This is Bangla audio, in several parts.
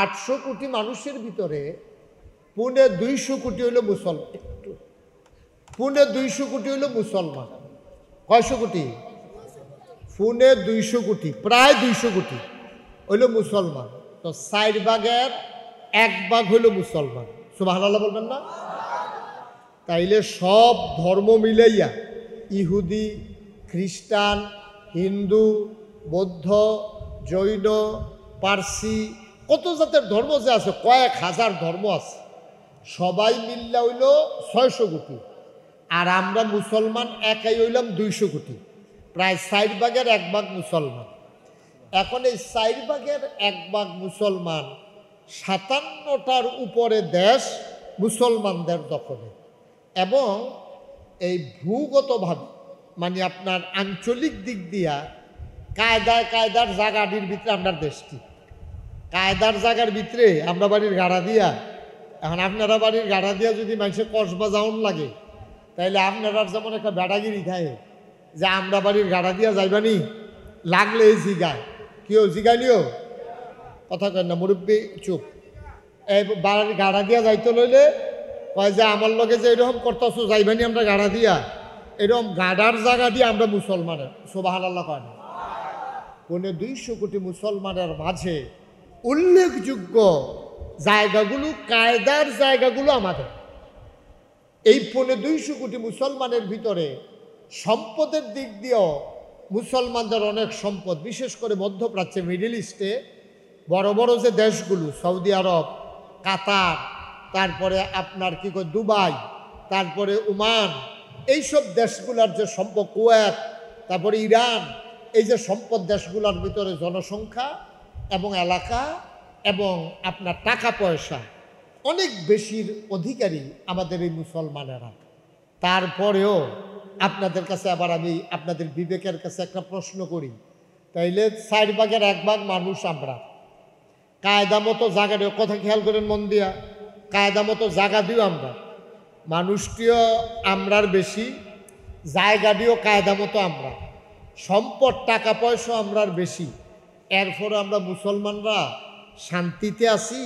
800 কোটি মানুষের ভিতরে 250 কোটি হইল মুসলমান, 250 কোটি হইল মুসলমান। কয়শো কোটি? 250 কোটি, প্রায় 200 কোটি হইল মুসলমান। তো 4 ভাগের 1 ভাগ হইল মুসলমান। সুবহানাল্লাহ বলবেন না? তাইলে সব ধর্ম মিলাইয়া ইহুদি, খ্রিস্টান, হিন্দু, বৌদ্ধ, জৈন, পার্সি, কত জাতের ধর্ম যে আছে, কয়েক হাজার ধর্ম আছে, সবাই মিল্লা হইল 600 কোটি। আর আমরা মুসলমান একাই হইলাম 200 কোটি, প্রায় 4 ভাগের 1 ভাগ মুসলমান। এখন এই 4 ভাগের 1 ভাগ মুসলমান, 57টার উপরে দেশ মুসলমানদের দখলে। এবং এই ভূগতভাবে মানে আপনার আঞ্চলিক দিক দিয়া কায়দার জায়গাটির ভিতরে আপনার দেশটি, কায়দার জায়গার ভিতরে আমরা বাড়ির গাড়া দিয়া, এখন আপনারা বাড়ির গাড়া দিয়া যদি মানুষের কসবা যাওন লাগে, তাইলে আপনারা যেমন একটা বেড়াগিরি খায় যে আমরা বাড়ির গাড়া দিয়া যাইবানি, লাগলে এই জিগায় কেউ জিগাইলিও কথা কয় না, মুরব্বী চুপ। এই বাড়ির গাড়া দিয়া যাইতে লইলে কয় যে আমার লগে যে এরকম করতেছো যাইবানি আমরা গাড়া দিয়া, এরকম গাড়ার জায়গা দিয়ে আমরা মুসলমানের। সুবহানাল্লাহ কয় না? 250 কোটি মুসলমানের মাঝে উল্লেখযোগ্য জায়গাগুলো, কায়দার জায়গাগুলো আমাদের। এই 250 কোটি মুসলমানের ভিতরে সম্পদের দিক দিয়েও মুসলমানদের অনেক সম্পদ, বিশেষ করে মধ্যপ্রাচ্যে, মিডল ইস্টে বড় বড় যে দেশগুলো, সৌদি আরব, কাতার, তারপরে আপনার কি কয় দুবাই, তারপরে ওমান, এইসব দেশগুলোর যে সম্পদ, কুয়েত, তারপরে ইরান, এই যে সম্পদ দেশগুলোর ভিতরে জনসংখ্যা এবং এলাকা এবং আপনার টাকা পয়সা অনেক বেশির অধিকারী আমাদের এই মুসলমানেরা। তারপরেও আপনাদের কাছে আবার আমি আপনাদের বিবেকের কাছে একটা প্রশ্ন করি, তাইলে 4 ভাগের 1 ভাগ মানুষ আমরা, কায়দা মতো জায়গা দিও, কথা খেয়াল করেন মন দিয়া, কায়দা মতো জায়গা দিও আমরা, মানুষটিও আমরার বেশি, জায়গাটিও কায়দা মতো আমরা, সম্পদ টাকা পয়সা আমরার বেশি। এরপরে আমরা মুসলমানরা শান্তিতে আছি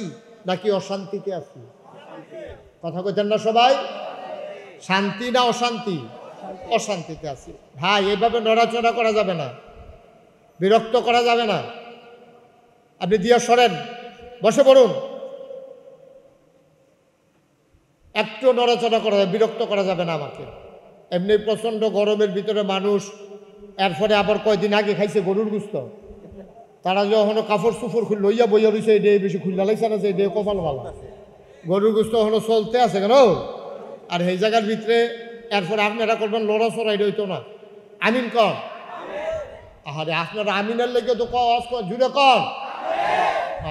নাকি অশান্তিতে আছি? কথা কইতেন না সবাই? শান্তি না অশান্তি? অশান্তিতে আছি। ভাই, এইভাবে নড়াচড়া করা যাবে না, বিরক্ত করা যাবে না। আপনি দিয়া সরেন, বসে পড়ুন, একটু নড়াচড়া করা যাবে, বিরক্ত করা যাবে না আমাকে। এমনি প্রচণ্ড গরমের ভিতরে মানুষ, এরপরে আবার কয়দিন আগে খাইছে গরুর গুস্ত, তারা যখন কাপড় চুপড় লইয়া বইয়া রয়েছে, এটাই বেশি খুললা লাগছে না, যে এটাই কপাল ভালো, গরুর গুস্ত এখনো চলতে আছে কেন? আর এই জায়গার ভিতরে এরপরে আপনারা করবেন লড়াচড়া, এটা হইতো না। আমিন কর। আরে আপনারা আমিনের লেগে তো জুড়ে কর।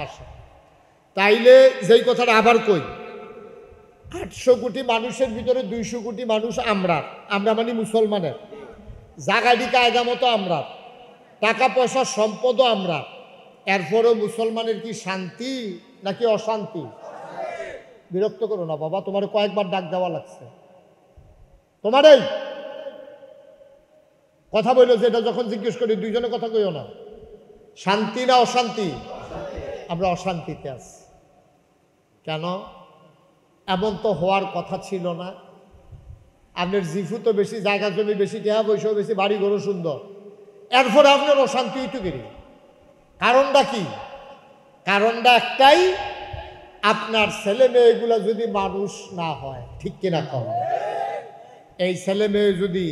আচ্ছা, তাইলে যেই কথাটা আবার কই, 800 কোটি মানুষের ভিতরে 200 কোটি মানুষ আমরা মানে মুসলমানের, জাগাটি কায়দা মতো আমরা, টাকা পয়সা সম্পদও আমরা। এরপরেও মুসলমানের কি শান্তি নাকি অশান্তি? বিরক্ত করো না বাবা, তোমার কয়েকবার ডাক দেওয়া লাগছে, তোমার এই কথা বললো যেটা যখন জিজ্ঞেস করি দুইজনে কথা কইও না, শান্তি না অশান্তি? আমরা অশান্তিতে আছি। কেন? এমন তো হওয়ার কথা ছিল না। আপনার জিফু তো বেশি, জায়গা জমি বেশি, টেহা পয়সাও বেশি, বাড়ি ঘরও সুন্দর, এরপরে আপনার অশান্তি হইতে গেলি। কারণটা কি? কারণটা একটাই, আপনার ছেলে মেয়েগুলো যদি মানুষ না হয়, ঠিক কিনা কম, এই ছেলে মেয়ে যদি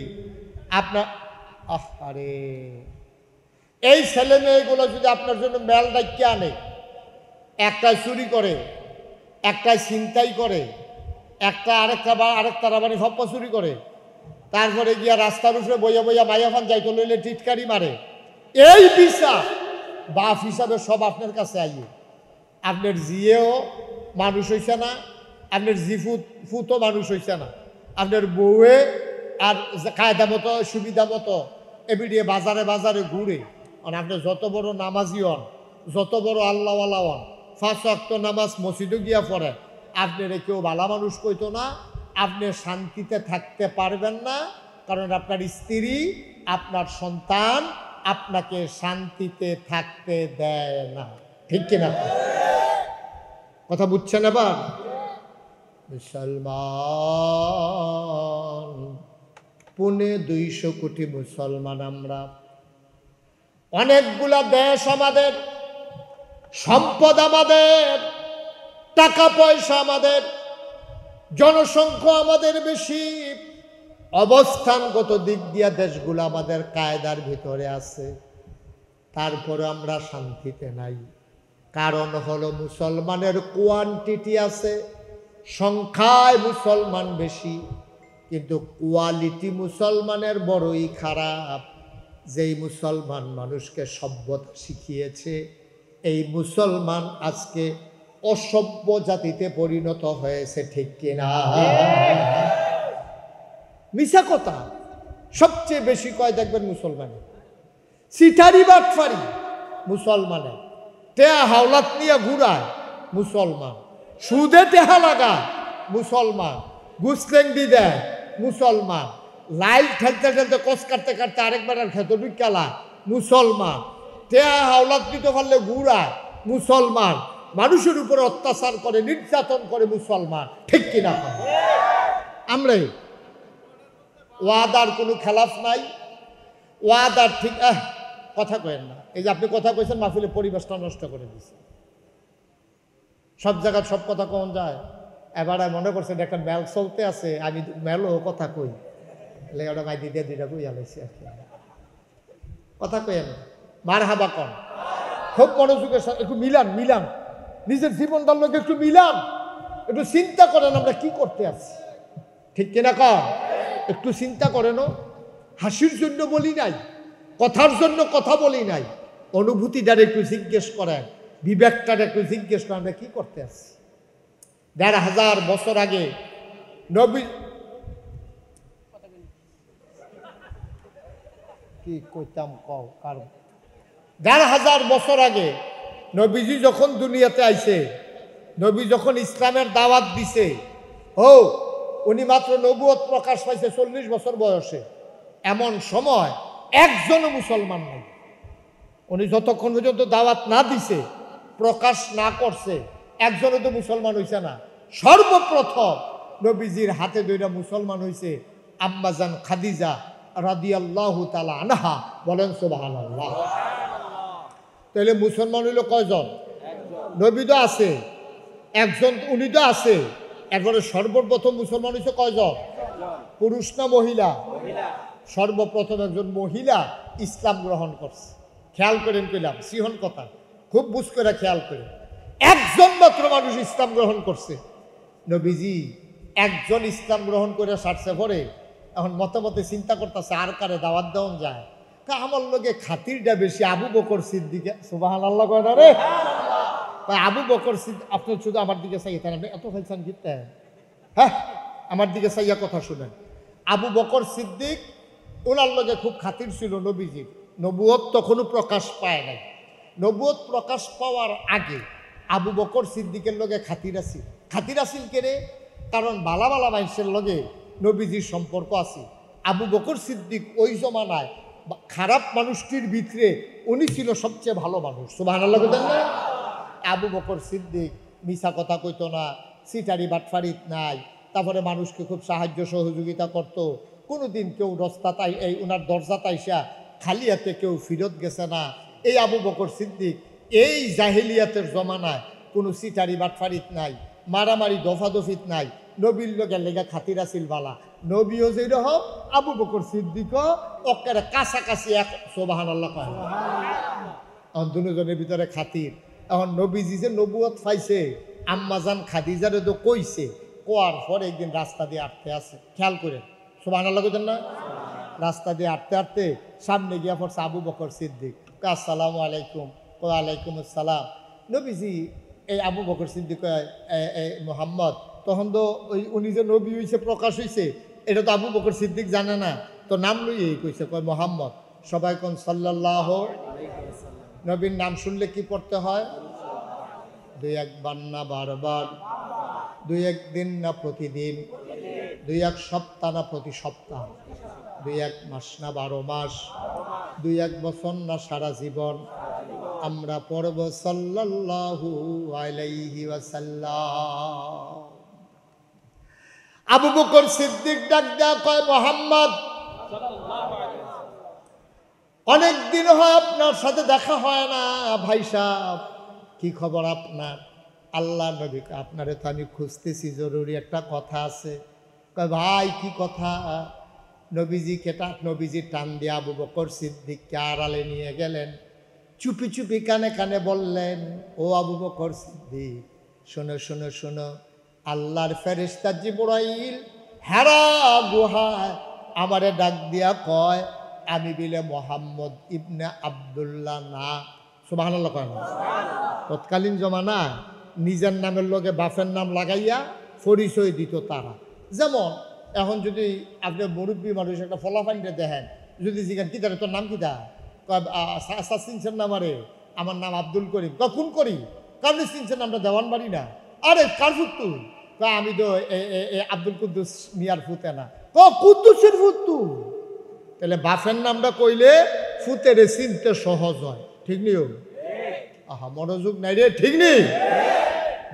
আপনার আরে এই ছেলে মেয়েগুলো যদি আপনার জন্য মেল ডাকিয়ে আনে, একটাই চুরি করে, একটাই ছিনতাই করে, একটা আরেকটা রাবানি সপ্পা চুরি করে, তারপরে গিয়া রাস্তার উপরে বইয়া বইয়া মাইয়াফান যাইতে লইলে টিটকারি মারে, এই বিচার বাপ হিসাবে সব আপনার কাছে আইয়ে। আপনার জিয়েও মানুষ হইছে না, আপনার ফুতো মানুষ হইছে না, আপনার বউয়ে আর কায়দা মতো সুবিধা মতো এবিডিয়ে বাজারে বাজারে ঘুরে। আর আপনি যত বড় নামাজি হন, যত বড় আল্লাহওয়ালা হন, 5 ওয়াক্ত নামাজ মসজিদে গিয়া পড়ে, আপনার কেউ ভালো মানুষ কইতো না, আপনি শান্তিতে থাকতে পারবেন না। কারণ আপনার স্ত্রী, আপনার সন্তান আপনাকে শান্তিতে থাকতে দেয় না, ঠিক কিনা? কথা বুঝছেন এবার? মুসলমান 250 কোটি মুসলমান আমরা। অনেকগুলা দেশ আমাদের, সম্পদ আমাদের, টাকা পয়সা আমাদের, জনসংখ্যা আমাদের বেশি, অবস্থানগত দিক দিয়া দেশগুলো আমাদের কায়দার ভিতরে আছে, তারপরে আমরা শান্তিতে নাই। কারণ হলো মুসলমানের কোয়ান্টিটি আছে, সংখ্যায় মুসলমান বেশি, কিন্তু কোয়ালিটি মুসলমানের বড়ই খারাপ। যেই মুসলমান মানুষকে সভ্যতা শিখিয়েছে, এই মুসলমান আজকে অসভ্য জাতিতে পরিণত হয়েছে, ঠিক কিনা? মিছা কথা সবচেয়ে বেশি কয় দেখবেন মুসলমানে, সিটারি বাটফারি মুসলমানে, টেহা হাওলাত নিয়ে ঘুরায় মুসলমান, সুদে টেহা লাগায় মুসলমান, গুসলেংডি দেয় মুসলমান, লাইল ঠেলতে ঠেলতে কস কাটতে কাটতে আরেকবার খেত বিকালা মুসলমান, টেহা হাওলাত নিতে পারলে ঘুরায় মুসলমান, মানুষের উপরে অত্যাচার করে, নির্যাতন করে মুসলমান, ঠিক কিনা? আমরাই ওয়াদার কোনো খেলাফ নাই, ওয়াদার ঠিক কথা কয়েন না। এই যে আপনি কথা কইছেন, মাহফিলে পরিবেশটা নষ্ট করে দিচ্ছে। সব জায়গায় সব কথা কখন যায়, এবার মনে করছেন একটা মেল চলতে আছে, আমি মেলও কথা কই, ওটা মাইদি দিয়ে দুইটা কই আলাইছি আর কি। কথা কয়েন না, মার হাবা কন, খুব মনোযোগের সাথে একটু মিলান, মিলান নিজের জীবনটার লোক একটু মিলান, একটু চিন্তা করেন আমরা কি করতে আছি, ঠিক কিনা কন? একটু চিন্তা করেন। হাসির জন্য বলি নাই, কথার জন্য কথা বলি নাই, অনুভূতিটার একটু জিজ্ঞেস করেন, বিবেকটার একটু জিজ্ঞেস করেন আমরা কি করতে আছি। ১,৫০০ বছর আগে নবী কি কইতাম কও কার ১,৫০০ বছর আগে নবীজি যখন দুনিয়াতে আইছে, নবী যখন ইসলামের দাওয়াত দিছে, উনি মাত্র নবুয়ত প্রকাশ পাইছে ৪০ বছর বয়সে। এমন সময় একজনও মুসলমান নাই। উনি যতক্ষণ পর্যন্ত দাওয়াত না দিছে, প্রকাশ না করছে, একজনও তো মুসলমান হইছে না। সর্বপ্রথম নবীজির হাতে দুইটা মুসলমান হইছে আম্মাজান খাদিজা রাদিয়াল্লাহু তাআলা আনহা। বলেন সুবহানাল্লাহ। তাহলে মুসলমান হইল কয়জন? নবী তো আছে একজন, উনি তো আছে। এরপরে সর্বপ্রথম মুসলমান হয়েছে কয়জন? পুরুষ না মহিলা? সর্বপ্রথম একজন মহিলা ইসলাম গ্রহণ করছে। খেয়াল করেন, কইলাম সিহন কথা, খুব বুঝ করে খেয়াল করেন। একজন মাত্র মানুষ ইসলাম গ্রহণ করছে। নবীজি একজন ইসলাম গ্রহণ করে সারছে পরে এখন মতামতে চিন্তা করতেছে আর কারে দাওয়াত দেওয়া যায়। আমার লোকে খাতিরটা বেশি আবু বকর সিদ্দিক। সুবহানাল্লাহ কয় না রে? আবু বকর সিদ্দিক, আপনি শুধু আমার দিকে চাইতেন, আপনি এত ফেলছেন গীতে, হ্যাঁ আমার দিকে চাইয়া কথা শুনেন। আবু বকর সিদ্দিক ওনার লগে খুব খাতির ছিল নবীজির। নবুয়ত তখনও প্রকাশ পায় নাই। নবুয়ত প্রকাশ পাওয়ার আগে আবু বকর সিদ্দিকের লগে খাতির আছিল। খাতির আছিল কেরে? কারণ বালা বালা মানুষের লগে নবীজির সম্পর্ক আছে। আবু বকর সিদ্দিক ওই জমানায় খারাপ মানুষটির ভিতরে উনি ছিল সবচেয়ে ভালো মানুষ। সুবহানাল্লাহ বলেন না? আবু বকর সিদ্দিক মিছা কথা কইতো না, সিটারি বাটফারিত নাই, তারপরে মানুষকে খুব সাহায্য সহযোগিতা করত। কোনোদিন কেউ রাস্তায় এই ওনার দরজা তাইসা খালি হাতে কেউ ফিরত গেছে না। এই আবু বকর সিদ্দিক এই জাহেলিয়াতের জমানায় কোনো সিটারি বাটফারিত নাই, মারামারি দফাদফিত নাই, নবীর লোকের লেগা খাতির আছিল বালা। নবীও যেরকম আবু বকর সিদ্দিকও অক্কারে কাছাকাছি এক। সুবহানাল্লাহ কয়। এখন দুজনের ভিতরে খাতির। এখন নবীজি যে নবুয়ত পাইছে, আম্মাজান খাদিজারে তো কইছে, কোয়ার পরে একদিন রাস্তা দিয়ে আটতে আছে। খেয়াল করে সুবহানাল্লাহ কইতেন না? রাস্তা দিয়ে আটতে আটতে সামনে গিয়া পড়ছে আবু বকর সিদ্দিক। আসসালামু আলাইকুম। ওয়ালাইকুম আসসালাম। নবীজি এই আবু বকর সিদ্দিক মোহাম্মদ, তখন তো ওই উনি যে নবী হইছে প্রকাশ হইছে এটা তো আবু বকর সিদ্দিক জানে না, তো নাম লইয়েই কইছে, কয় মোহাম্মদ। সবাই কোন সাল্লাল্লাহু। নবীর নাম শুনলে কি পড়তে হয়? 2-1 বার না বারবার, 2-1 দিন না প্রতিদিন, 2-1 সপ্তাহ না প্রতি সপ্তাহ, 2-1 মাস না 12 মাস, 2-1 বছর না সারা জীবন। আমরা পড়ব সাল্লাল্লাহু আলাইহি ওয়াসাল্লাম। আবু বকর সিদ্দিক ডাক দেয়া কয়, মোহাম্মদ অনেক দিন হয় আপনার সাথে দেখা হয় না, ভাই সাহেব কি খবর আপনার? আল্লাহ নবী, আপনারে তো আমি খুঁজতেছি, জরুরি একটা কথা আছে। কয় ভাই কি কথা? নবীজি টান দিয়ে আবু বকর সিদ্দিককে আড়ালে নিয়ে গেলেন, চুপি চুপি কানে কানে বললেন, ও আবু বকর সিদ্দিক, শোনো শোনো শোনো, আল্লাহর ফেরেশতা জিবরাইল হেরা গুহায় আমারে ডাক দিয়া কয়, আমি বিলে মোহাম্মদ ইবনে আব্দুল্লাহ না। সুবহানাল্লাহ কয় না? তৎকালীন জমানা নিজের নামের লগে বাপের নাম লাগাইয়া পরিচয় দিত তারা। যেমন এখন যদি আপনি মুরব্বী মানুষ একটা ফলাফাইনটা দেখেন, যদি জিজ্ঞান কি তোর নাম কিটা, চিনছেন না আমারে? আমার নাম আব্দুল করিম। কোন করি? কারণ চিনছেন আমরা দেওয়ান বাড়ি না। আরে কার ফুত্তু? আমি তো আব্দুল কুদ্দুস মিয়ার ফুতে না। কুদ্দুসের ফুত্তু। তাহলে বাপের নামটা কইলে ফুতের চিনতে সহজ হয়, ঠিক নিও? আহা মনোযোগ নাই রে, ঠিক নেই?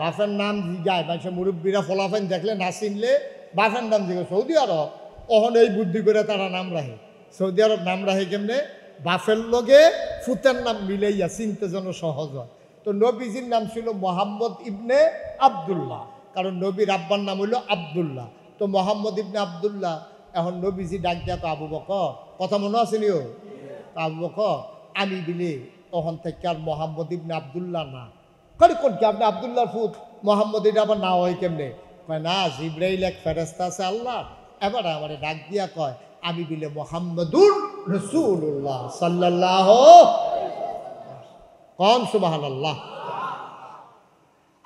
বাপের নাম জিগায় মানুষের মুরব্বীরা ফলাফাইন দেখলে না চিনলে বাপের নাম জিগে। সৌদি আরব অহন এই বুদ্ধি করে তারা নাম রাখে। সৌদি আরব নাম রাখে কেমনে? বাপের লগে ফুতের নাম মিলাইয়া চিনতে যেন সহজ হয়। তো নবীজির নাম ছিল মোহাম্মদ ইবনে আব্দুল্লাহ, কারণ নবীর আব্বার নাম হইল আব্দুল্লাহ। তো মোহাম্মদ ইবনে আব্দুল্লাহ, এখন নবীজি ডাক দিয়া তো আবু বকর, কথা মনে আছে নিও? আবু বকর আমি বিলি তখন থেকে আর মোহাম্মদ ইবনে আব্দুল্লাহ না। করি কোন কি আপনি আব্দুল্লাহর ফুত, মোহাম্মদ এটা আবার না হয় কেমনে? কয় না, জিব্রাইল এক ফেরেশতা আছে আল্লাহ, এবার আমার ডাক দিয়া কয় আমি বিলে মোহাম্মদুর রাসূলুল্লাহ সাল্লাল্লাহু কোন সুবহানাল্লাহ।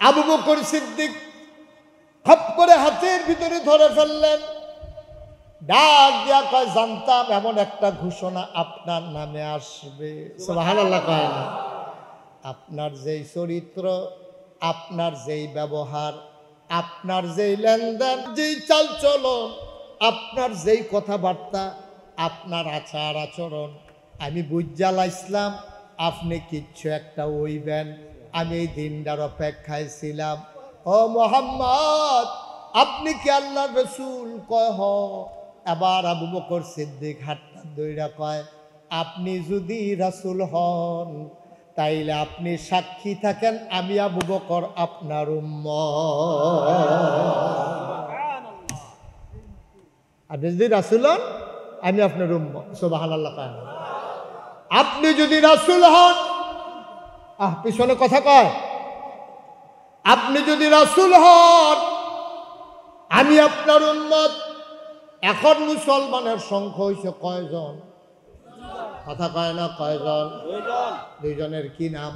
আবু বকর সিদ্দিক খপ করে হাতের ভিতরে ধরে ফেললেন, ডাক দিয়া কয় জানতাম এমন একটা ঘোষণা আপনার নামে আসবে। সুবহানাল্লাহ কয় না? আপনার যেই চরিত্র, আপনার যেই ব্যবহার, আপনার যেই লেনদেন, যেই চালচলন, আপনার যেই কথাবার্তা, আপনার আচার আচরণ, আমি বুঝালা ইসলাম আপনি কিচ্ছু একটা ওইবেন। আমি এই দিনটার অপেক্ষায় ছিলাম। ও মোহাম্মদ আপনি কি আল্লাহর রাসূল? কয় হ। এবার আবু বকর সিদ্দিক হাতটা ধইরা কয়, আপনি যদি রাসূল হন তাইলে আপনি সাক্ষী থাকেন আমি আবু বকর আপনার উম্মত। আপনি যদি রাসূল হন আমি আপনার উম্মত। সুবহানাল্লাহ। আপনি যদি রাসূল হন, পিছনে কথা কয়, আপনি যদি রাসূল হন আমি আপনার উম্মত। এখন মুসলমানের সংখ্যা হয়েছে কয়জন? কথা কয় না কয়জন? দুইজনের কি নাম?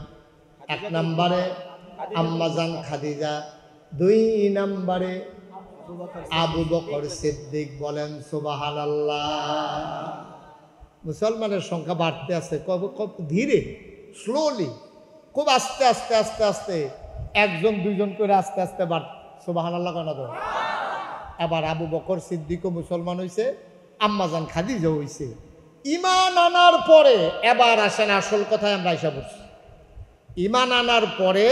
এক নম্বরে আম্মাজান খাদিজা, দুই নম্বরে আবু বকর সিদ্দিক। বলেন সুবহানাল্লাহ। মুসলমানের সংখ্যা বাড়তে আছে, ধীরে, স্লোলি, খুব আস্তে আস্তে আস্তে আস্তে, একজন দুইজন করে আস্তে আস্তে বাড়। সুবহানাল্লাহ কেন? তো এবার আবু বকর সিদ্দিকও মুসলমান হয়েছে, আম্মাজান খাদিজা হয়েছে। ঈমান আনার পরে এবার আসেন আসল কথায় আমরা এসে বলছি। ঈমান আনার পরে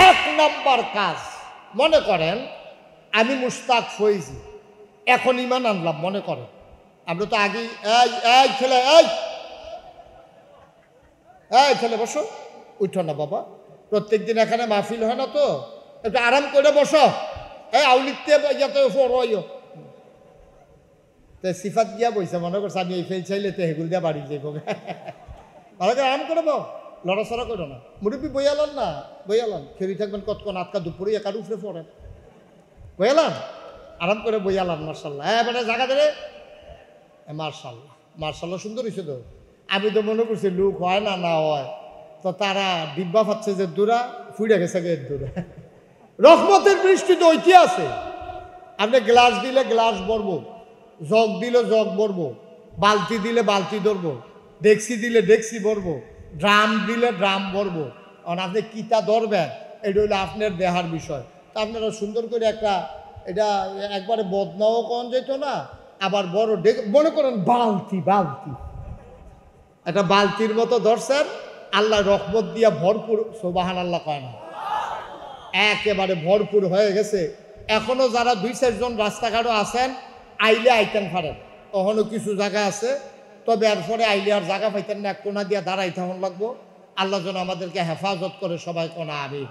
এক নম্বর কাজ, মনে করেন আমি মুশতাক হয়েছি, এখন ঈমান আনলাম, মনে করেন আমরা তো আগে এই ছেলে বসো, উঠো না বাবা, প্রত্যেক দিন এখানে মাহফিল হয় না, তো একটু আরাম করে বসো। আউলিতে সিফাত দিয়া বইছে, মনে করছে আমি এই ফেল চাইলে তো হেগুল দিয়া বাড়ি যাইব। ভালো আরাম করে বো, লড়াচড়া করো না। মুরব্বী বইয়ালান না, বইয়ালান খেলি থাকবেন কতক্ষণ, আটকা দুপুরে একার উপরে পড়েন, বইয়ালান আরাম করে বইয়ালান। মার্শাল্লাহ। মানে জায়গা ধরে মার্শাল্লাহ, মার্শাল্লাহ সুন্দর হয়েছে তো। আমি তো মনে করছি লুক হয় না না হয়, তো তারা ডিব্বা পাচ্ছে যে দূরা ফুড়ে গেছে গে দূরে। রহমতের বৃষ্টি তো ঐতি আছে। আপনি গ্লাস দিলে গ্লাস ভরবো, জগ দিলে জগ ভরবো, বালতি দিলে বালতি ধরবো, ডেক্সি দিলে ডেক্সি ভরবো, ড্রাম দিলে ড্রাম ভরবো। কারণ আপনি কিতা ধরবেন এটা হলো আপনার দেহার বিষয়। তা আপনারা সুন্দর করে একটা, এটা একবারে বদনাও কন যেত না, আবার বড় মনে করেন বালতি, একটা বালতির মতো ধরছেন, আল্লাহ রহমত দিয়া ভরপুর, সুবহানাল্লাহ কয় না, একেবারে ভরপুর হয়ে গেছে। এখনো যারা 2-4 জন রাস্তাঘাটও আছেন, আইলে আইতেন পারেন, এখনো কিছু জায়গা আছে, তবে এরপরে আইলে আর জায়গা পাইতেন না, এক কোনা দিয়া দাঁড়াইতে হন লাগবো। আল্লাহ যেন আমাদেরকে হেফাজত করে, সবাই কোনা আমিন।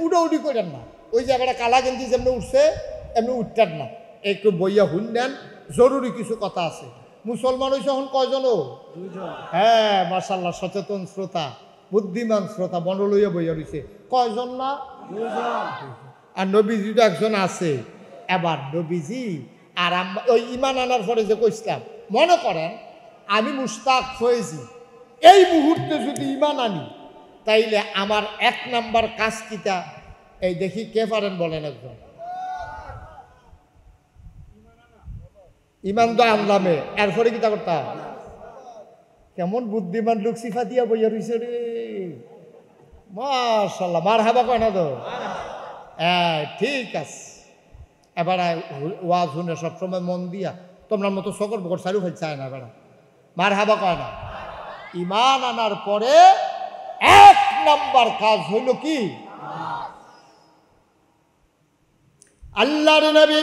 উডাউডি করেন না, ওই জায়গাটা কালা গেঞ্জি যেমনি উঠছে এমনি উঠতেন না, একটু বইয়া হুন নেন, জরুরি কিছু কথা আছে। মুসলমান হয়েছে এখন কয়জনও? 2 জন। হ্যাঁ মাশাআল্লাহ, সচেতন শ্রোতা, বুদ্ধিমান শ্রোতা, মন লইয়া বইয়া রয়েছে। কয়জন না? 2 জন। আর নবীজি তো একজন আছে। এবার নবীজি আর ওই ইমান আনার পরে যে কইছিলাম, মনে করেন আমি মুশতাক হয়েছি, এই মুহূর্তে যদি ইমান আনি, তাইলে আমার 1 নাম্বার কাজ কিটা? এই দেখি কে পারেন বলেন একজন। ইমান তো আনলামে, এরপরে কিতা করতাম? কেমন বুদ্ধিমান লোক সিফা দিয়া বইয়া রইছে রে, মাশাআল্লাহ, মারহাবা কয় না তো? হ্যাঁ ঠিক আছে। এবার ওয়াজ শুনে সবসময় মন দিয়া, তোমরা মতো সকর বকর চালু হয়ে চায় না, বেড়া মারহাবা কয় না। ইমান আনার পরে 1 নাম্বার কাজ হইল কি? আল্লাহর নবী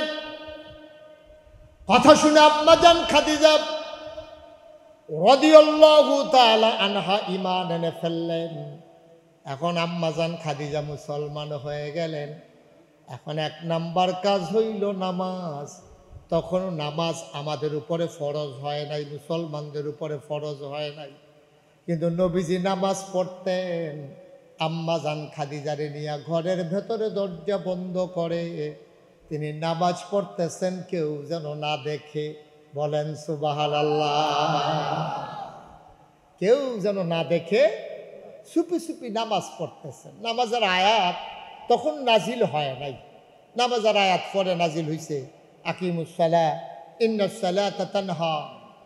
কথা শুনে আম্মাজান খাদিজা রাদিয়াল্লাহু তাআলা আনহা ঈমান এনে ফেললেন। এখন আম্মাজান খাদিজা মুসলমান হয়ে গেলেন। এখন 1 নাম্বার কাজ হইল নামাজ। তখন নামাজ আমাদের উপরে ফরজ হয় নাই, মুসলমানদের উপরে ফরজ হয় নাই, কিন্তু নবীজি নামাজ পড়তেন। আম্মাজান খাদিজারে নিয়ে ঘরের ভেতরে দরজা বন্ধ করে তিনি নামাজ পড়তেছেন, কেউ যেন না দেখে। বলেন সুবহানাল্লাহ। কেউ যেন না দেখে চুপি চুপি নামাজ পড়তেছেন। নামাজের আয়াত তখন নাজিল হয় নাই, নামাজের আয়াত পরে নাজিল হইছে। আকিমুস সালাহ ইন্নাস সালাতা তানহা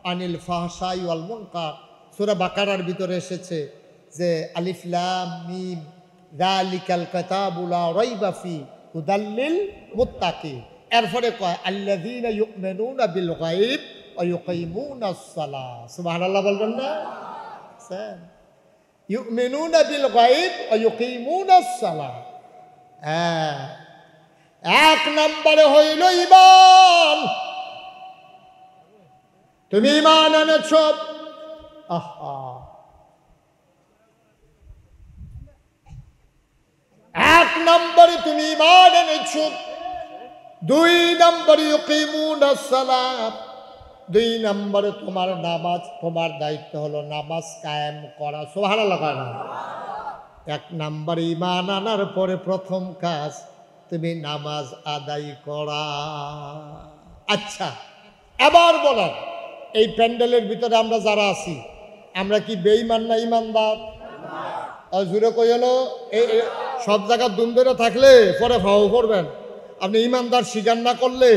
আনিল ফাহশাই ওয়াল মুনকার। সূরা বাকারার ভিতরে এসেছে যে আলিফ লাম মিম যালিকাল কিতাবু লা রাইবা ফি হুদাল লিল মুত্তাকিন। এরপরে কয় আল্লাযীনা ইউমিনুনা বিল গায়ব ওয়া ইউকিমুনাস সালাহ। সুবহানাল্লাহ বলবেন না? ইউমিনুনা বিল গায়ব ওয়া ইউকিমুনাস সালাহ। হ্যাঁ, 1 নম্বরে হইল ঈমান। তুমি ঈমান এনেছ, আহা, 1 নম্বরে তুমি ঈমান এনেছ। 2 নম্বরে ইউকিমুনাস সালাত। 2 নম্বরে তোমার নামাজ, তোমার দায়িত্ব হলো নামাজ কায়েম করা। সুবহানাল্লাহ। 1 নম্বরে ঈমান আনার পরে প্রথম কাজ তুমি নামাজ আদায় করা। আচ্ছা, এবার বলেন এই প্যান্ডেলের ভিতরে আমরা যারা আছি, আমরা কি বেঈমান না ঈমানদার? জুড়ে কই হলো, এই সব জায়গার দুম ধরে থাকলে পরে ভাও করবেন। আপনি ঈমানদার স্বীকার না করলে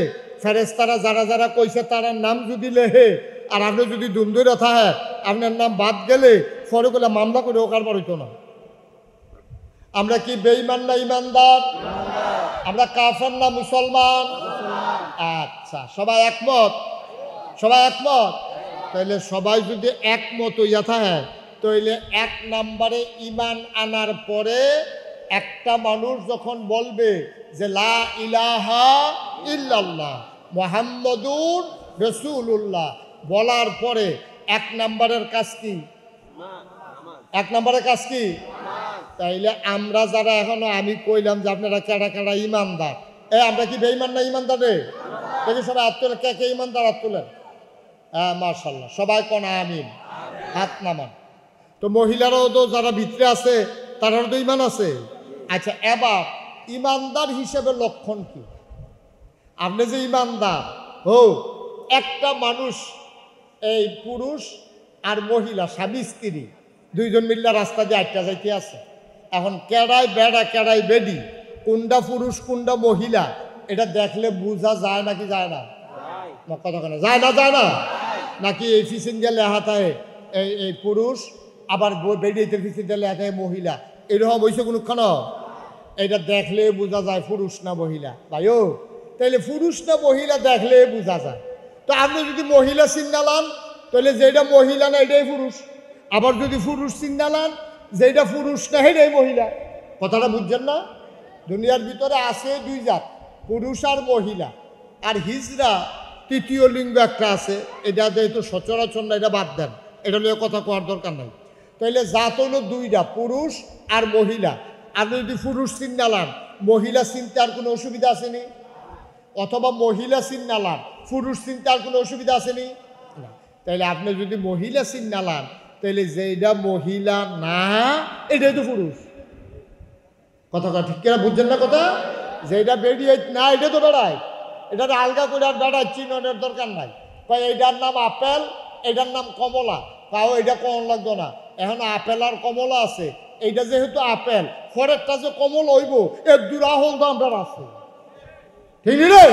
ফেরেশতারা যারা যারা কইছে তার নাম যদি লেহে, আর আপনি যদি দুম ধরে থাকে, আপনার নাম বাদ গেলে পরে বলে মামলা করে ওকার হইতো না। আমরা কি বেঈমান না ঈমানদার? আমরা কাফের না মুসলমান? আচ্ছা, সবাই একমত? সবাই একমত? তাইলে সবাই যদি একমত হইয়া থাকে, তাইলে 1 নম্বরে ঈমান আনার পরে একটা মানুষ যখন বলবে যে লা ইলাহা ইল্লাল্লাহ মুহাম্মাদুর রাসূলুল্লাহ, বলার পরে 1 নম্বরের কাজ কি? 1 নম্বরের কাজ কি? তাইলে আমরা যারা এখনো, আমি কইলাম যে আপনারা কেডা কেডা ঈমানদার, আমরা কি বেঈমান না ঈমানদার রে? দেখি সবাই হাত তোলেন, কে কে ঈমানদার হাত তোলেন। হ্যাঁ মাশাআল্লাহ, সবাই কোন আমিন, হাত নামান। তো মহিলারাও তো যারা ভিতরে আছে তারাও তো ঈমান আছে। আচ্ছা, এবার ঈমানদার হিসেবে লক্ষণ কি? আপনি যে ঈমানদার, একটা মানুষ, এই পুরুষ আর মহিলা স্বামী স্ত্রী 2 জন মিল্লা রাস্তা দিয়ে আটটা যাইতে আছে। এখন কেডাই বেড়া কেডাই বেডি, কোনটা পুরুষ কোনটা মহিলা, এটা দেখলে বোঝা যায় নাকি যায় না? কথা কেন যায় না? যায় না নাকি? এই ফিসিং দিয়ে লেখা থাকে এই পুরুষ, আবার বেডিতে ফিসিং দিয়ে লেখা থাকে মহিলা, এরকম হয়েছে কোনক্ষণ? এটা দেখলে বোঝা যায় পুরুষ না মহিলা। ভাইও, তাইলে পুরুষ না মহিলা দেখলে বোঝা যায়। তো আপনি যদি মহিলা চিন্তালান, তাহলে যেটা মহিলা না এটাই পুরুষ। আবার যদি পুরুষ চিন্তালান, যেটা পুরুষ না হেটাই মহিলা। কথাটা বুঝছেন না? দুনিয়ার ভিতরে আছে দুই জাত, পুরুষ আর মহিলা। আর হিজড়া তৃতীয় লিঙ্গ একটা আছে, এটা যেহেতু সচরাচর না, এটা বাদ দেন, এটা নিয়ে কথা কোয়ার দরকার নাই। তাইলে জাত হলো দুইটা, পুরুষ আর মহিলা। আপনি যদি পুরুষ চিন্নালান, মহিলা চিনতে আর কোনো অসুবিধা আসেনি? অথবা মহিলা চিন্নালান, পুরুষ চিনতে আর কোনো অসুবিধা আসেনি? না। তাইলে আপনি যদি মহিলা চিন্নালান, তাইলে যেটা মহিলা না এটাই তো পুরুষ। কথা ঠিক কিনা বুঝছেন না কথা? যেটা বেরিয়ে না এটা তো বেড়ায়, এটা আলগা করে আর বেড়ায় চিননের দরকার নাই। কয় এইটার নাম আপেল, এটার নাম কমলা, তাও এটা কম লাগতো না। এখন আপেল আর কমলা আছে, এইটা যেহেতু আপেল, পরেরটা যে কমল হইব এর দুরাহল দাম আছে, ঠিক রে?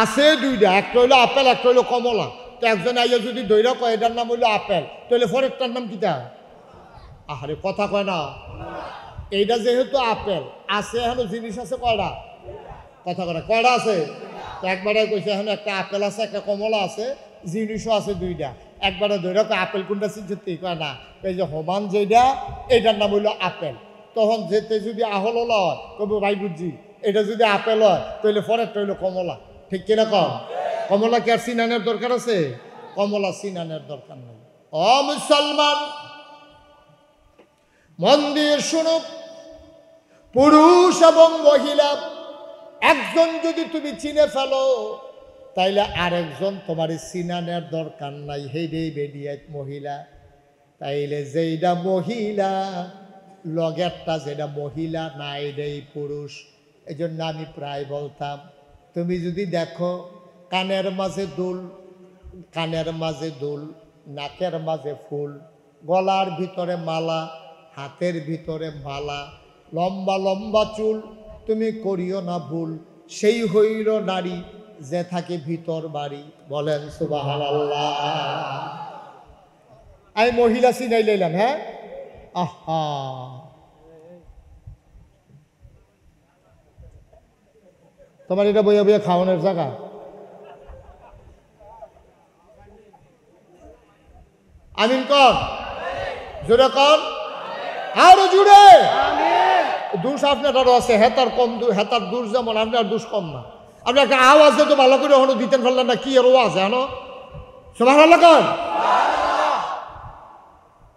আছে দুইটা, একটা হইলো আপেল, একটা হইলো কমলা। তো একজন আইয়া যদি দৈরা কয় এটার নাম হইলো আপেল, তাহলে পরেরটার নাম কিটা? আহারে কথা কয় না। এইটা যেহেতু আপেল আছে, এখন জিনিস আছে কয়টা? কথা কয় কয়টা আছে? একবারে কইছে এখন একটা আপেল আছে, একটা কমলা আছে, জিনিসও আছে দুইটা। একবারে ধরে কয় আপেল কোনটা চিনতে? কয় না, এই যে হমান যেটা এইটার নাম হইলো আপেল। তখন যেতে যদি আহল হয় কব ভাই বুঝছি, এটা যদি আপেল হয় তাহলে পরেরটা হইলো কমলা, ঠিক কিনা কম? কমলা কি আর চিনানের দরকার আছে? কমলা চিনানের দরকার নেই। ও মুসলমান, মন দিয়ে শুনো, পুরুষ এবং মহিলা একজন যদি তুমি চিনে ফেলো, তাইলে আরেকজন তোমার চিনানের দরকার নাই, হেডেই বেরিয়ে মহিলা। তাইলে যেইটা মহিলা লগেরটা যেটা মহিলা না এটাই পুরুষ। এই জন্য আমি প্রায় বলতাম, তুমি যদি দেখো কানের মাঝে দুল, কানের মাঝে দুল, নাকের মাঝে ফুল, গলার ভিতরে মালা, হাতের ভিতরে মালা, লম্বা লম্বা চুল, তুমি করিও না ভুল, সেই হইল নারী যে থাকে ভিতর বাড়ি। বলেন সুবহানাল্লাহ। আমি মহিলা চিনাই লইলাম। হ্যাঁ, আহা, তোমার এটা বইয়া বইয়া খাওয়ানোর জায়গা? আমিন কর, জোরে কর, আরো জুড়ে। দোষ আপনারও আছে, হেতার কম, হেতার দোষ যেমন আপনার দোষ কম না। আপনি একটা আওয়াজ তো ভালো করে এখনো দিতেন ফেললেন না, কি আর আওয়াজ এখনো? সুবহানাল্লাহ কর।